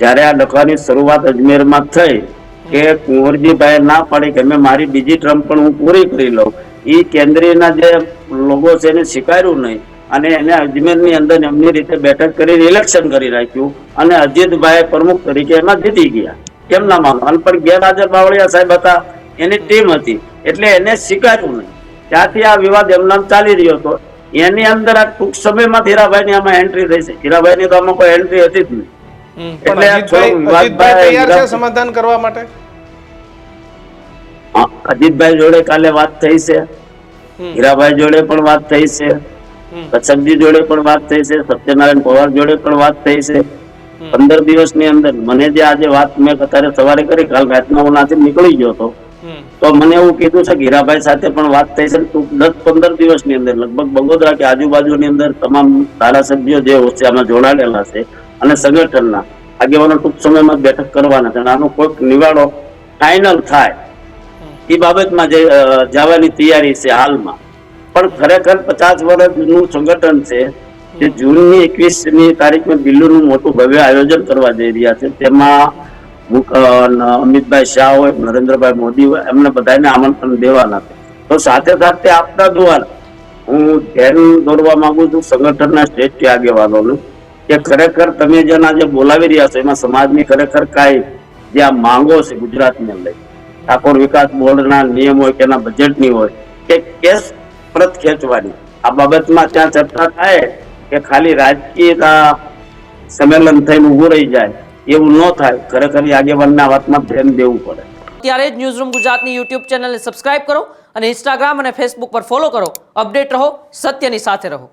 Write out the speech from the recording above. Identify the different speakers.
Speaker 1: જ્યારે આ ડખવાની શરૂઆત અજમેરમાં થઈ કે કુંવરજીભાઈ ના પાડી કે મેં મારી બીજી ટર્મ પણ હું પૂરી કરી લઉં, એ કેન્દ્રીયના જે લોકો છે એને સ્વીકાર્યું નહીં અને એને અજમેરની અંદર એમની રીતે બેઠક કરીને ઇલેક્શન કરી રાખ્યું અને અજીતભાઈ પ્રમુખ તરીકે એમાં જીતી ગયા. કેમ ના માનો? અને પણ ગેરહાજર બાવળિયા સાહેબ હતા, એની ટીમ હતી એટલે એને સ્વીકાર્યું નહીં. ત્યાંથી આ વિવાદ એમના ચાલી રહ્યો હતો. એની અંદર આ ટૂંક સમયમાં હીરાભાઈ ની આમાં એન્ટ્રી થઈ છે. હીરાભાઈ ની તો આમાં કોઈ એન્ટ્રી હતી જ નહીં. એટલે
Speaker 2: અજીતભાઈ તૈયાર છે સમાધાન કરવા માટે?
Speaker 1: અજીતભાઈ જોડે કાલે વાત થઈ છે, હીરાભાઈ જોડે પણ વાત થઈ છે, કચ્છપજી જોડે પણ વાત થઈ છે, સત્યનારાયણ પવાર જોડે પણ વાત થઈ છે. 15 દિવસની અંદર મને જે આજે વાત મેં અત્યારે સવારે કરી, કાલ રાતના હું નાથી નીકળી ગયો હતો, તો મને એવું કીધું છે કે હીરાભાઈ સાથે પણ વાત થઈ છે. 10-15 દિવસની અંદર લગભગ બગોદરા કે આજુબાજુની અંદર તમામ ધારાસભ્યો જે છે આમાં જોડાયેલા છે અને સંગઠનના આગેવાનો ટૂંક સમયમાં બેઠક કરવાના છે અને આનો કોઈક નિવાડો ફાઇનલ થાય એ બાબતમાં જવાની તૈયારી છે હાલમાં. પણ ખરેખર 50 વર્ષનું સંગઠન છે જે જૂનની 21મી તારીખમાં દિલ્હીનું મોટું ભવ્ય આયોજન કરવા જઈ રહ્યા છે. તેમાં અમિતભાઈ શાહ હોય, નરેન્દ્રભાઈ મોદી હોય, એમને બધાને આમંત્રણ દેવાના છે. તો સાથે સાથે આપના દ્વારા હું ધ્યાન દોરવા માંગુ છું સંગઠનના શ્રેષ્ઠ આગેવાનોનું કે ખરેખર તમે જેના જે બોલાવી રહ્યા છો એમાં સમાજની ખરેખર કાંઈ જે આ માંગો છે ગુજરાતને લઈ, ઠાકોર વિકાસ બોર્ડના નિયમ હોય કે એના બજેટની હોય કે કેસ પરત ખેંચવાની, આ બાબતમાં ત્યાં ચર્ચા થાય કે ખાલી રાજકીય સંમેલન થઈને ઉભું રહી જાય, એવું ન થાય. ખરેખર આગેવાનના વાતમાં ધ્યાન દેવું પડે.
Speaker 3: ત્યારે જ ન્યૂઝરૂમ ગુજરાતની યુટ્યુબ ચેનલને સબસ્ક્રાઇબ કરો અને ઇન્સ્ટાગ્રામ અને ફેસબુક પર ફોલો કરો. અપડેટ રહો, સત્યની સાથે રહો.